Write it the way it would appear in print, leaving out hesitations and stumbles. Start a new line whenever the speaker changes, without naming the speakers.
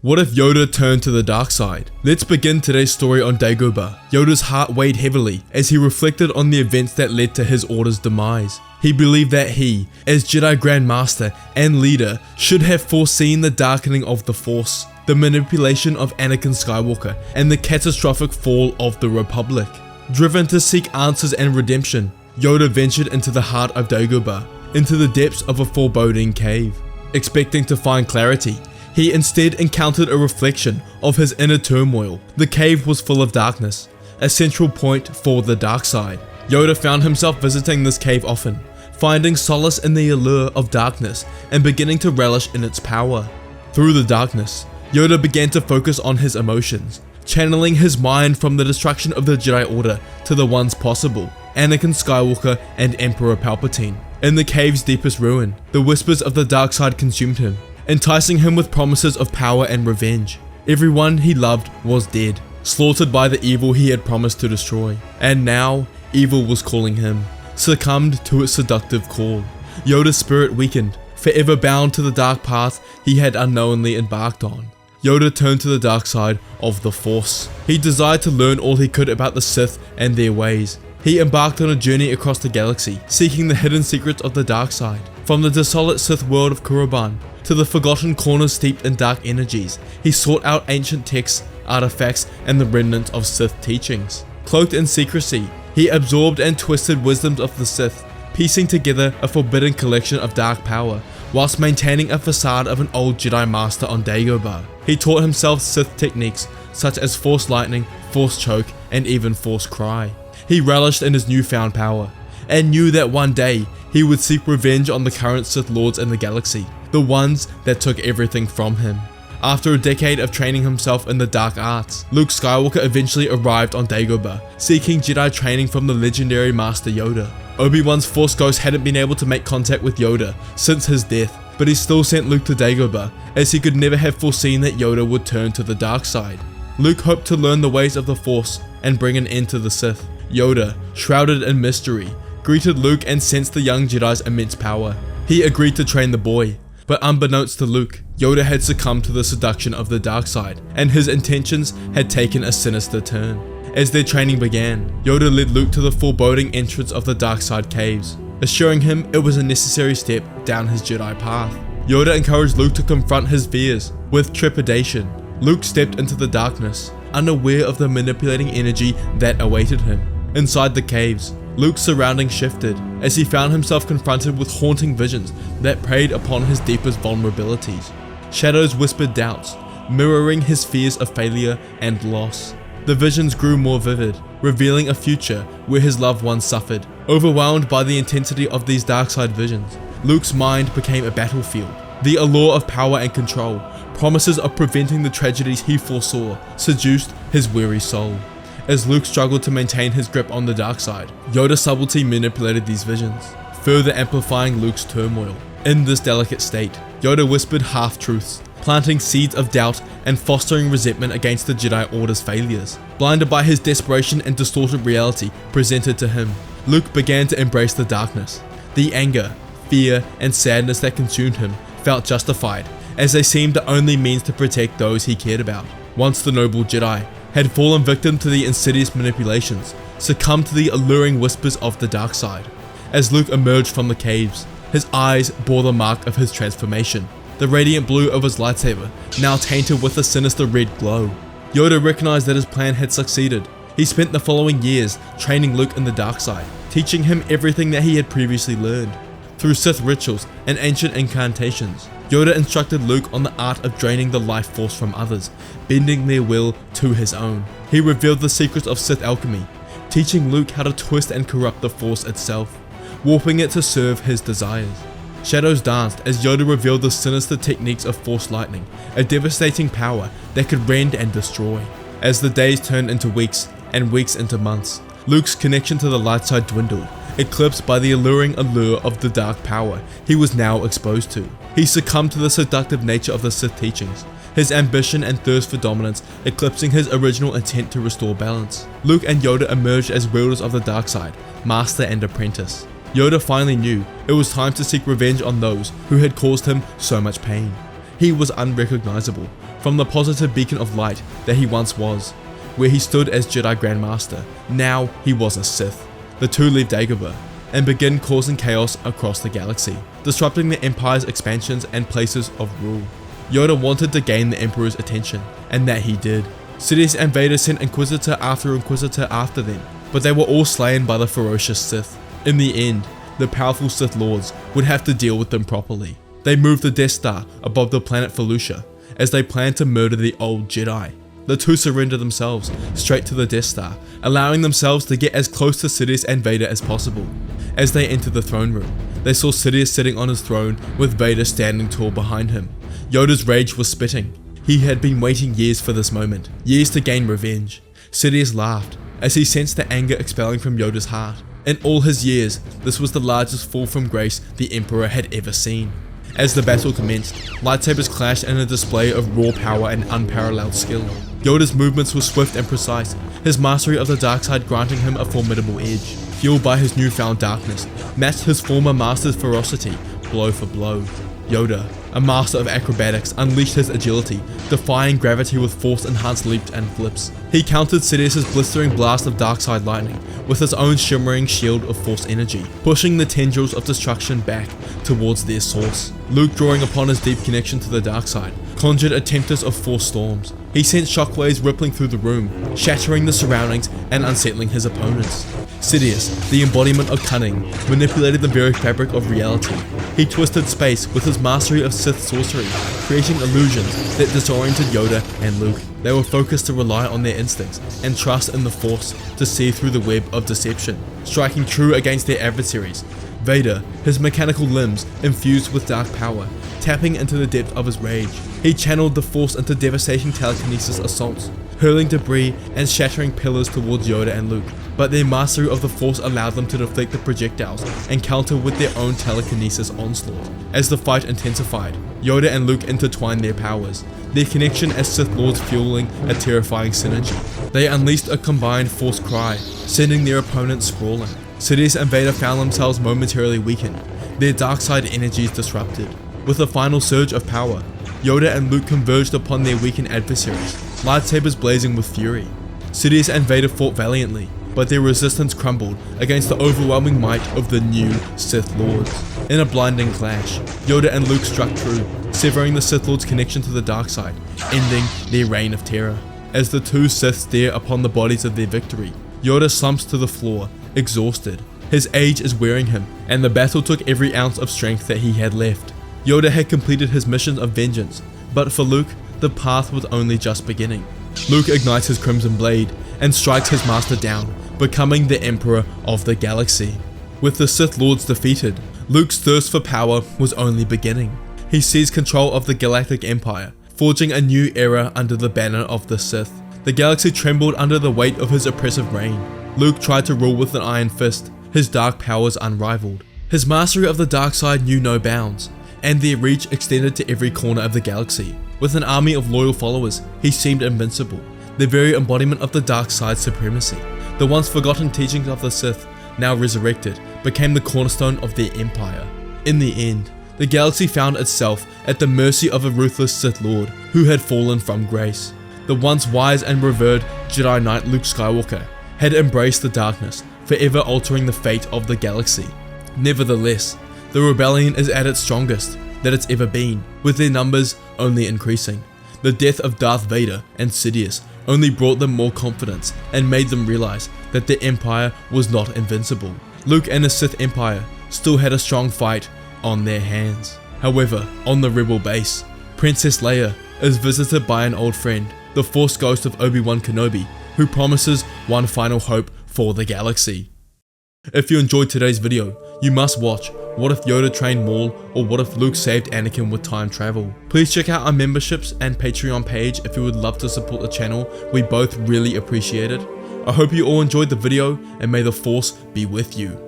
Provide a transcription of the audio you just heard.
What if Yoda turned to the dark side? Let's begin today's story on Dagobah. Yoda's heart weighed heavily as he reflected on the events that led to his order's demise. He believed that he, as Jedi Grand Master and leader, should have foreseen the darkening of the Force, the manipulation of Anakin Skywalker, and the catastrophic fall of the Republic. Driven to seek answers and redemption, Yoda ventured into the heart of Dagobah, into the depths of a foreboding cave. Expecting to find clarity, he instead encountered a reflection of his inner turmoil. The cave was full of darkness, a central point for the dark side. Yoda found himself visiting this cave often, finding solace in the allure of darkness and beginning to relish in its power. Through the darkness, Yoda began to focus on his emotions, channeling his mind from the destruction of the Jedi Order to the ones possible, Anakin Skywalker and Emperor Palpatine. In the cave's deepest ruin, the whispers of the dark side consumed him, enticing him with promises of power and revenge. Everyone he loved was dead, slaughtered by the evil he had promised to destroy. And now, evil was calling him, succumbed to its seductive call. Yoda's spirit weakened, forever bound to the dark path he had unknowingly embarked on. Yoda turned to the dark side of the Force. He desired to learn all he could about the Sith and their ways. He embarked on a journey across the galaxy, seeking the hidden secrets of the dark side. From the desolate Sith world of Kuruban to the forgotten corners steeped in dark energies, he sought out ancient texts, artifacts, and the remnants of Sith teachings. Cloaked in secrecy, he absorbed and twisted wisdoms of the Sith, piecing together a forbidden collection of dark power, whilst maintaining a facade of an old Jedi Master on Dagobah. He taught himself Sith techniques such as Force Lightning, Force Choke, and even Force Cry. He relished in his newfound power, and knew that one day he would seek revenge on the current Sith Lords in the galaxy, the ones that took everything from him. After a decade of training himself in the dark arts, Luke Skywalker eventually arrived on Dagobah, seeking Jedi training from the legendary Master Yoda. Obi-Wan's Force Ghost hadn't been able to make contact with Yoda since his death, but he still sent Luke to Dagobah, as he could never have foreseen that Yoda would turn to the dark side. Luke hoped to learn the ways of the Force and bring an end to the Sith. Yoda, shrouded in mystery, greeted Luke and sensed the young Jedi's immense power. He agreed to train the boy, but unbeknownst to Luke, Yoda had succumbed to the seduction of the dark side, and his intentions had taken a sinister turn. As their training began, Yoda led Luke to the foreboding entrance of the dark side caves, assuring him it was a necessary step down his Jedi path. Yoda encouraged Luke to confront his fears. With trepidation, Luke stepped into the darkness, unaware of the manipulating energy that awaited him. Inside the caves, Luke's surroundings shifted as he found himself confronted with haunting visions that preyed upon his deepest vulnerabilities. Shadows whispered doubts, mirroring his fears of failure and loss. The visions grew more vivid, revealing a future where his loved ones suffered. Overwhelmed by the intensity of these dark side visions, Luke's mind became a battlefield. The allure of power and control, promises of preventing the tragedies he foresaw, seduced his weary soul. As Luke struggled to maintain his grip on the dark side, Yoda subtly manipulated these visions, further amplifying Luke's turmoil. In this delicate state, Yoda whispered half-truths, planting seeds of doubt and fostering resentment against the Jedi Order's failures. Blinded by his desperation and distorted reality presented to him, Luke began to embrace the darkness. The anger, fear, and sadness that consumed him felt justified, as they seemed the only means to protect those he cared about. Once the noble Jedi had fallen victim to the insidious manipulations, succumbed to the alluring whispers of the dark side. As Luke emerged from the caves, his eyes bore the mark of his transformation, the radiant blue of his lightsaber now tainted with a sinister red glow. Yoda recognized that his plan had succeeded. He spent the following years training Luke in the dark side, teaching him everything that he had previously learned. Through Sith rituals and ancient incantations, Yoda instructed Luke on the art of draining the life force from others, bending their will to his own. He revealed the secrets of Sith alchemy, teaching Luke how to twist and corrupt the Force itself, warping it to serve his desires. Shadows danced as Yoda revealed the sinister techniques of Force Lightning, a devastating power that could rend and destroy. As the days turned into weeks and weeks into months, Luke's connection to the light side dwindled, eclipsed by the alluring allure of the dark power he was now exposed to. He succumbed to the seductive nature of the Sith teachings, his ambition and thirst for dominance eclipsing his original intent to restore balance. Luke and Yoda emerged as wielders of the dark side, master and apprentice. Yoda finally knew it was time to seek revenge on those who had caused him so much pain. He he was unrecognizable from the positive beacon of light that he once was. Where he stood as Jedi Grandmaster, now he was a Sith. The two leave Dagobah and begin causing chaos across the galaxy, disrupting the Empire's expansions and places of rule. Yoda wanted to gain the Emperor's attention, and that he did. Sidious and Vader sent Inquisitor after them, but they were all slain by the ferocious Sith. In the end, the powerful Sith Lords would have to deal with them properly. They moved the Death Star above the planet Felucia as they planned to murder the old Jedi. The two surrendered themselves straight to the Death Star, allowing themselves to get as close to Sidious and Vader as possible. As they entered the throne room, they saw Sidious sitting on his throne with Vader standing tall behind him. Yoda's rage was spitting. He had been waiting years for this moment, years to gain revenge. Sidious laughed as he sensed the anger expelling from Yoda's heart. In all his years, this was the largest fall from grace the Emperor had ever seen. As the battle commenced, lightsabers clashed in a display of raw power and unparalleled skill. Yoda's movements were swift and precise, his mastery of the Darkside granting him a formidable edge. Fueled by his newfound darkness, matched his former master's ferocity, blow for blow. Yoda, a master of acrobatics, unleashed his agility, defying gravity with force-enhanced leaps and flips. He countered Sidious's blistering blast of Darkside lightning with his own shimmering shield of force energy, pushing the tendrils of destruction back towards their source. Luke, drawing upon his deep connection to the Darkside, conjured a tempest of force storms. He sent shockwaves rippling through the room, shattering the surroundings and unsettling his opponents. Sidious, the embodiment of cunning, manipulated the very fabric of reality. He twisted space with his mastery of Sith sorcery, creating illusions that disoriented Yoda and Luke. They were focused to rely on their instincts and trust in the Force to see through the web of deception, striking true against their adversaries. Vader, his mechanical limbs infused with dark power, tapping into the depth of his rage. He channeled the Force into devastating telekinesis assaults, hurling debris and shattering pillars towards Yoda and Luke. But their mastery of the Force allowed them to deflect the projectiles and counter with their own telekinesis onslaught. As the fight intensified, Yoda and Luke intertwined their powers, their connection as Sith Lords fueling a terrifying synergy. They unleashed a combined Force cry, sending their opponents sprawling. Sidious and Vader found themselves momentarily weakened, their Darkside energies disrupted. With a final surge of power, Yoda and Luke converged upon their weakened adversaries, lightsabers blazing with fury. Sidious and Vader fought valiantly, but their resistance crumbled against the overwhelming might of the new Sith Lords. In a blinding clash, Yoda and Luke struck true, severing the Sith Lords' connection to the Darkside, ending their reign of terror. As the two Sith stare upon the bodies of their victory, Yoda slumps to the floor, exhausted. His age is wearing him, and the battle took every ounce of strength that he had left. Yoda had completed his mission of vengeance, but for Luke, the path was only just beginning. Luke ignites his Crimson Blade and strikes his master down, becoming the Emperor of the galaxy. With the Sith Lords defeated, Luke's thirst for power was only beginning. He seized control of the Galactic Empire, forging a new era under the banner of the Sith. The galaxy trembled under the weight of his oppressive reign. Luke tried to rule with an iron fist, his dark powers unrivaled. His mastery of the Darkside knew no bounds, and their reach extended to every corner of the galaxy. With an army of loyal followers, he seemed invincible, the very embodiment of the Darkside's supremacy. The once forgotten teachings of the Sith, now resurrected, became the cornerstone of their empire. In the end, the galaxy found itself at the mercy of a ruthless Sith Lord who had fallen from grace. The once wise and revered Jedi Knight Luke Skywalker had embraced the darkness, forever altering the fate of the galaxy. Nevertheless, the rebellion is at its strongest that it's ever been, with their numbers only increasing. The death of Darth Vader and Sidious only brought them more confidence and made them realize that their empire was not invincible. Luke and his Sith Empire still had a strong fight on their hands. However, on the Rebel base, Princess Leia is visited by an old friend, the Force ghost of Obi-Wan Kenobi, who promises one final hope for the galaxy. If you enjoyed today's video, you must watch What If Yoda Trained Maul or What If Luke Saved Anakin with Time Travel. Please check out our memberships and Patreon page if you would love to support the channel. We both really appreciate it. I hope you all enjoyed the video, and may the Force be with you.